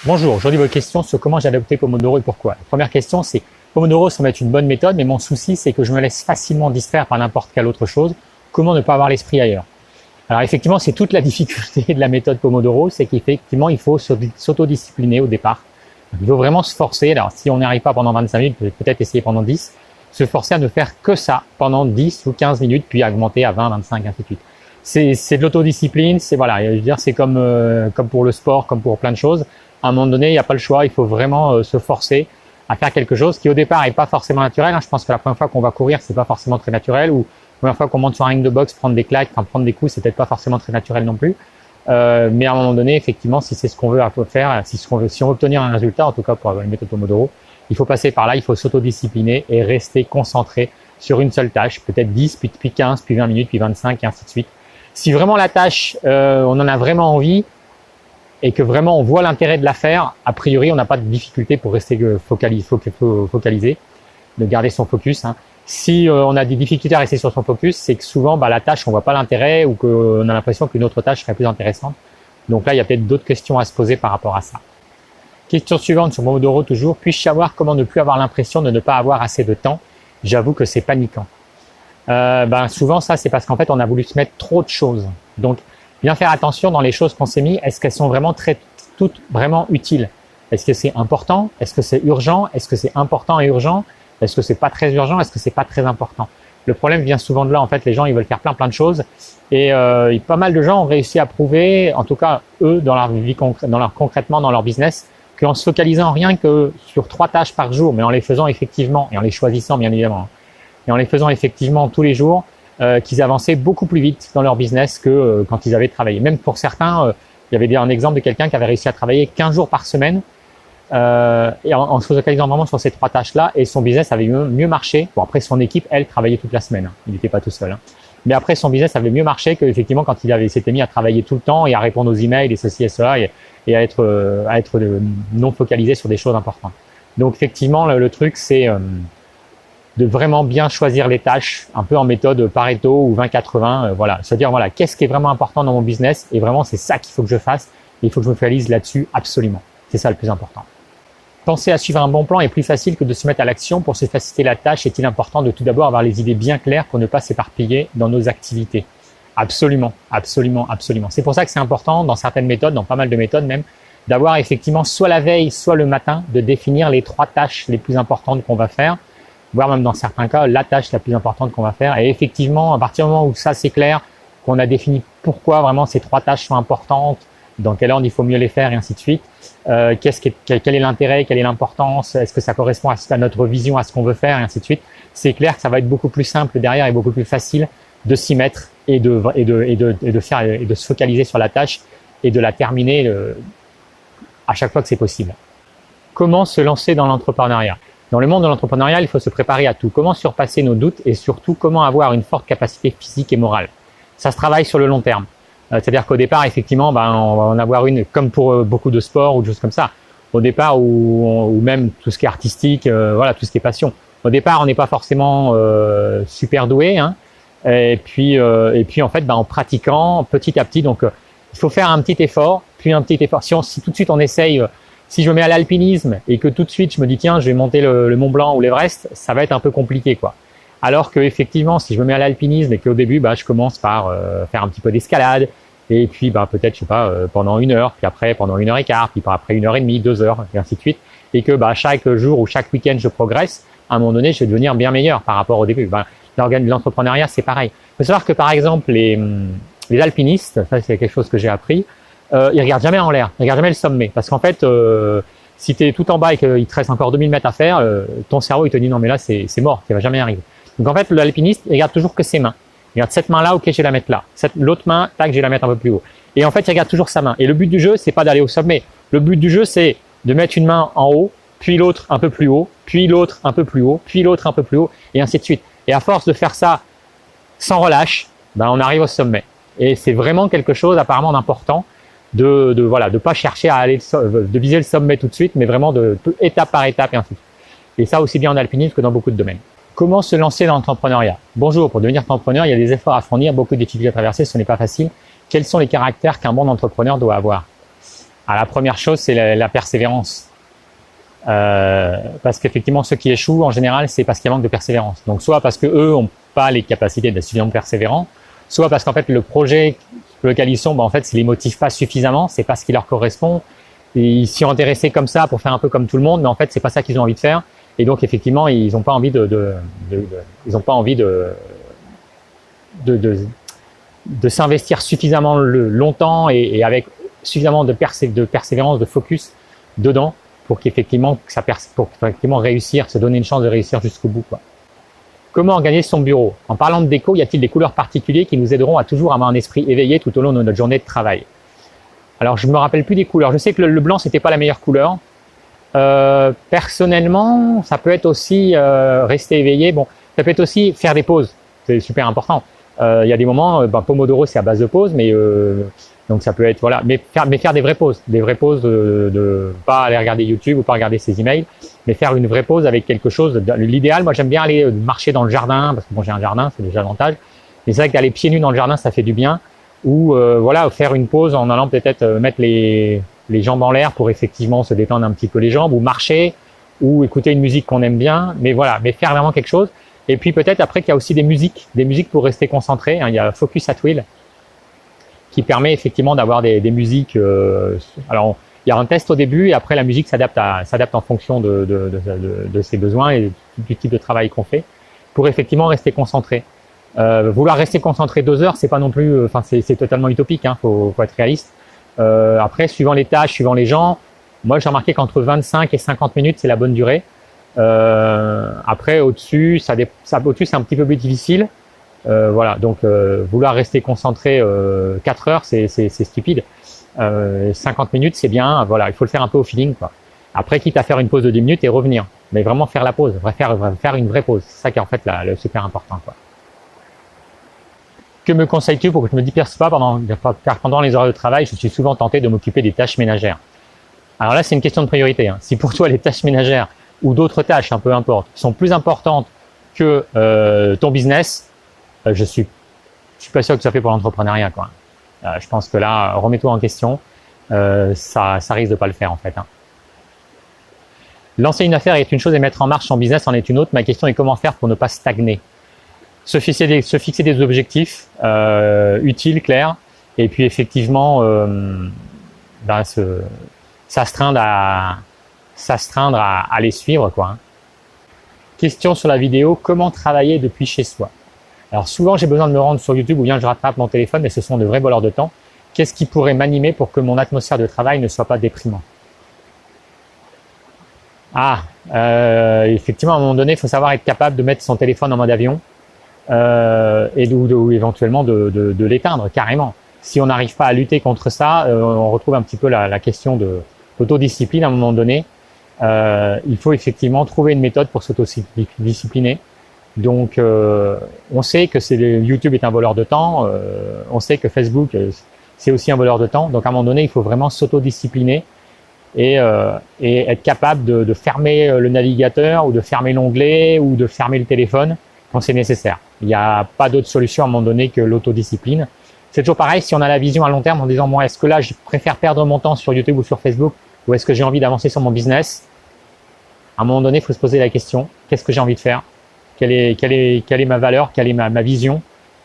Bonjour, aujourd'hui votre question sur comment j'ai adopté Pomodoro et pourquoi. La première question c'est Pomodoro semble être une bonne méthode, mais mon souci c'est que je me laisse facilement distraire par n'importe quelle autre chose. Comment ne pas avoir l'esprit ailleurs? Alors effectivement c'est toute la difficulté de la méthode Pomodoro, c'est qu'effectivement il faut s'autodiscipliner au départ. Donc, il faut vraiment se forcer, alors si on n'y arrive pas pendant 25 minutes, peut-être essayer pendant 10, se forcer à ne faire que ça pendant 10 ou 15 minutes, puis augmenter à 20, 25, ainsi de suite. C'est de l'autodiscipline, c'est voilà, je veux dire c'est comme pour le sport, comme pour plein de choses. À un moment donné, il n'y a pas le choix, il faut vraiment se forcer à faire quelque chose qui au départ est pas forcément naturel. Je pense que la première fois qu'on va courir, c'est pas forcément très naturel, ou la première fois qu'on monte sur un ring de boxe, prendre des claques, prendre des coups, c'est peut-être pas forcément très naturel non plus. Mais à un moment donné, effectivement, si c'est ce qu'on veut faire, si on veut obtenir un résultat, en tout cas pour une méthode Pomodoro, il faut passer par là, il faut s'autodiscipliner et rester concentré sur une seule tâche, peut-être 10, puis 15, puis 20 minutes, puis 25, et ainsi de suite. Si vraiment la tâche, on en a vraiment envie, et que vraiment on voit l'intérêt de la faire, a priori on n'a pas de difficulté pour rester focalisé, de garder son focus. Si on a des difficultés à rester sur son focus, c'est que souvent la tâche on voit pas l'intérêt ou qu'on a l'impression qu'une autre tâche serait plus intéressante. Donc là il y a peut-être d'autres questions à se poser par rapport à ça. Question suivante sur Pomodoro toujours, puis-je savoir comment ne plus avoir l'impression de ne pas avoir assez de temps? J'avoue que c'est paniquant. Souvent ça c'est parce qu'en fait on a voulu se mettre trop de choses. Donc bien faire attention dans les choses qu'on s'est mis, est-ce qu'elles sont vraiment toutes vraiment utiles? Est-ce que c'est important? Est-ce que c'est urgent? Est-ce que c'est important et urgent? Est-ce que c'est pas très urgent? Est-ce que c'est pas très important? Le problème vient souvent de là, en fait, les gens ils veulent faire plein de choses et pas mal de gens ont réussi à prouver, en tout cas eux dans leur vie concrètement dans leur business, qu'en se focalisant rien que sur 3 tâches par jour, mais en les faisant effectivement et en les choisissant bien évidemment, et en les faisant effectivement tous les jours, qu'ils avançaient beaucoup plus vite dans leur business que quand ils avaient travaillé. Même pour certains, il y avait un exemple de quelqu'un qui avait réussi à travailler 15 jours par semaine et en se focalisant vraiment sur ces 3 tâches-là, et son business avait mieux marché. Bon, après, son équipe, elle, travaillait toute la semaine. Il n'était pas tout seul. Mais après, son business avait mieux marché qu'effectivement quand il s'était mis à travailler tout le temps et à répondre aux emails et ceci et cela et à être non focalisé sur des choses importantes. Donc, effectivement, le truc, c'est de vraiment bien choisir les tâches, un peu en méthode Pareto ou 20-80, voilà. C'est-à-dire, voilà, qu'est-ce qui est vraiment important dans mon business, et vraiment, c'est ça qu'il faut que je fasse, et il faut que je me focalise là-dessus absolument. C'est ça le plus important. Penser à suivre un bon plan est plus facile que de se mettre à l'action. Pour se faciliter la tâche, est-il important de tout d'abord avoir les idées bien claires pour ne pas s'éparpiller dans nos activités? Absolument, absolument, absolument. C'est pour ça que c'est important dans certaines méthodes, dans pas mal de méthodes même, d'avoir effectivement soit la veille, soit le matin, de définir les 3 tâches les plus importantes qu'on va faire, voire même dans certains cas, la tâche la plus importante qu'on va faire. Et effectivement, à partir du moment où ça c'est clair, qu'on a défini pourquoi vraiment ces 3 tâches sont importantes, dans quel ordre il faut mieux les faire et ainsi de suite, quel est l'intérêt, quelle est l'importance, est-ce que ça correspond à notre vision, à ce qu'on veut faire et ainsi de suite, c'est clair que ça va être beaucoup plus simple derrière et beaucoup plus facile de s'y mettre et de se focaliser sur la tâche et de la terminer à chaque fois que c'est possible. Comment se lancer dans l'entrepreneuriat? Dans le monde de l'entrepreneuriat, il faut se préparer à tout. Comment surpasser nos doutes et surtout comment avoir une forte capacité physique et morale. Ça se travaille sur le long terme. C'est-à-dire qu'au départ, effectivement, on va en avoir une, comme pour beaucoup de sports ou de choses comme ça. Au départ, ou même tout ce qui est artistique, voilà, tout ce qui est passion. Au départ, on n'est pas forcément super doué, et puis en fait, en pratiquant petit à petit, donc il faut faire un petit effort, puis un petit effort. Si tout de suite on essaye. Si je me mets à l'alpinisme et que tout de suite je me dis tiens je vais monter le Mont Blanc ou l'Everest, ça va être un peu compliqué quoi. Alors que effectivement si je me mets à l'alpinisme et qu'au début je commence par faire un petit peu d'escalade et puis peut-être je sais pas pendant 1 heure, puis après pendant 1 heure et quart, puis après 1h30, 2 heures et ainsi de suite, et que chaque jour ou chaque week-end je progresse, à un moment donné je vais devenir bien meilleur par rapport au début. L'entrepreneuriat c'est pareil. Il faut savoir que par exemple les alpinistes, ça c'est quelque chose que j'ai appris. Ils regardent jamais en l'air, ils regardent jamais le sommet, parce qu'en fait, si tu es tout en bas et qu'il te reste encore 2000 mètres à faire, ton cerveau il te dit non mais là c'est mort, ça va jamais arriver. Donc en fait, l'alpiniste il regarde toujours que ses mains. Il regarde cette main-là, ok, je vais la mettre là. L'autre main, tac, je vais la mettre un peu plus haut. Et en fait, il regarde toujours sa main. Et le but du jeu, c'est pas d'aller au sommet. Le but du jeu, c'est de mettre une main en haut, puis l'autre un peu plus haut, puis l'autre un peu plus haut, puis l'autre un peu plus haut, et ainsi de suite. Et à force de faire ça sans relâche, on arrive au sommet. Et c'est vraiment quelque chose apparemment d'important. De pas chercher à aller de viser le sommet tout de suite, mais vraiment étape par étape et ainsi de suite. Et ça aussi bien en alpinisme que dans beaucoup de domaines. Comment se lancer dans l'entrepreneuriat? Bonjour, pour devenir entrepreneur, il y a des efforts à fournir, beaucoup de difficultés à traverser, ce n'est pas facile. Quels sont les caractères qu'un bon entrepreneur doit avoir? Alors, la première chose, c'est la persévérance. Parce qu'effectivement, ceux qui échouent, en général, c'est parce qu'il manque de persévérance. Donc, soit parce que eux ont pas les capacités d'être suffisamment persévérants, soit parce qu'en fait, le projet pour lequel ils sont, ben, en fait, ça les motive pas suffisamment, c'est pas ce qui leur correspond. Ils s'y sont intéressés comme ça pour faire un peu comme tout le monde, mais en fait, c'est pas ça qu'ils ont envie de faire. Et donc, effectivement, ils n'ont pas envie ils ont pas envie de s'investir suffisamment longtemps et avec suffisamment de persévérance, de focus dedans pour qu'effectivement réussir, se donner une chance de réussir jusqu'au bout, quoi. Comment organiser son bureau? En parlant de déco, y a-t-il des couleurs particulières qui nous aideront à toujours avoir un esprit éveillé tout au long de notre journée de travail? Alors, je me rappelle plus des couleurs. Je sais que le blanc, c'était pas la meilleure couleur. Personnellement, ça peut être aussi rester éveillé. Bon, ça peut être aussi faire des pauses. C'est super important. Il y a des moments, Pomodoro, c'est à base de pauses, mais donc ça peut être voilà, mais faire des vraies pauses de pas aller regarder YouTube ou pas regarder ses emails, mais faire une vraie pause avec quelque chose. L'idéal, moi, j'aime bien aller marcher dans le jardin parce que bon, j'ai un jardin, c'est déjà l'avantage. Mais c'est vrai qu'aller pieds nus dans le jardin, ça fait du bien. Ou voilà, faire une pause en allant peut-être mettre les jambes en l'air pour effectivement se détendre un petit peu les jambes, ou marcher, ou écouter une musique qu'on aime bien. Mais voilà, mais faire vraiment quelque chose. Et puis peut-être après qu'il y a aussi des musiques pour rester concentré. Il y a Focus at Will qui permet effectivement d'avoir des musiques. Alors il y a un test au début et après la musique s'adapte en fonction de ses besoins et du type de travail qu'on fait pour effectivement rester concentré. Vouloir rester concentré 2 heures, c'est pas non plus, c'est totalement utopique. Faut être réaliste. Après, suivant les tâches, suivant les gens, moi j'ai remarqué qu'entre 25 et 50 minutes c'est la bonne durée. Après au-dessus, au-dessus c'est un petit peu plus difficile. Voilà, donc vouloir rester concentré 4 heures, c'est stupide. 50 minutes, c'est bien. Voilà, il faut le faire un peu au feeling, quoi. Après, quitte à faire une pause de 10 minutes et revenir, mais vraiment faire la pause, faire une vraie pause. C'est ça qui est en fait le super important, quoi. Que me conseilles-tu pour que je me disperse pas car pendant les heures de travail, je suis souvent tenté de m'occuper des tâches ménagères. Alors là, c'est une question de priorité. Si pour toi les tâches ménagères ou d'autres tâches, peu importe, sont plus importantes que ton business, je suis pas sûr que ça fait pour l'entrepreneuriat, quoi. Je pense que là, remets-toi en question. Ça risque de pas le faire en fait. Lancer une affaire est une chose et mettre en marche son business en est une autre. Ma question est comment faire pour ne pas stagner. Se fixer des objectifs utiles, clairs, et puis effectivement s'astreindre à les suivre, quoi. Question sur la vidéo, comment travailler depuis chez soi? Alors souvent j'ai besoin de me rendre sur YouTube ou bien je rattrape mon téléphone, mais ce sont de vrais voleurs de temps. Qu'est-ce qui pourrait m'animer pour que mon atmosphère de travail ne soit pas déprimante? Effectivement à un moment donné, il faut savoir être capable de mettre son téléphone en mode avion. Ou éventuellement de l'éteindre carrément. Si on n'arrive pas à lutter contre ça, on retrouve un petit peu la question d'autodiscipline à un moment donné. Il faut effectivement trouver une méthode pour s'autodiscipliner. Donc, on sait que YouTube est un voleur de temps. On sait que Facebook, c'est aussi un voleur de temps. Donc, à un moment donné, il faut vraiment s'autodiscipliner et être capable de fermer le navigateur ou de fermer l'onglet ou de fermer le téléphone quand c'est nécessaire. Il n'y a pas d'autre solution à un moment donné que l'autodiscipline. C'est toujours pareil, si on a la vision à long terme en disant, moi, est-ce que là, je préfère perdre mon temps sur YouTube ou sur Facebook, ou est-ce que j'ai envie d'avancer sur mon business? À un moment donné, il faut se poser la question, qu'est-ce que j'ai envie de faire? Quelle est ma valeur? Quelle est ma vision?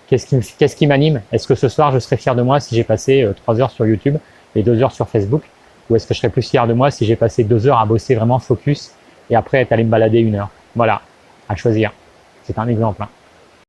Qu'est-ce qui m'anime? Est-ce que ce soir, je serais fier de moi si j'ai passé 3 heures sur YouTube et 2 heures sur Facebook? Ou est-ce que je serais plus fier de moi si j'ai passé 2 heures à bosser vraiment focus et après être allé me balader 1 heure? Voilà, à choisir. C'est un exemple.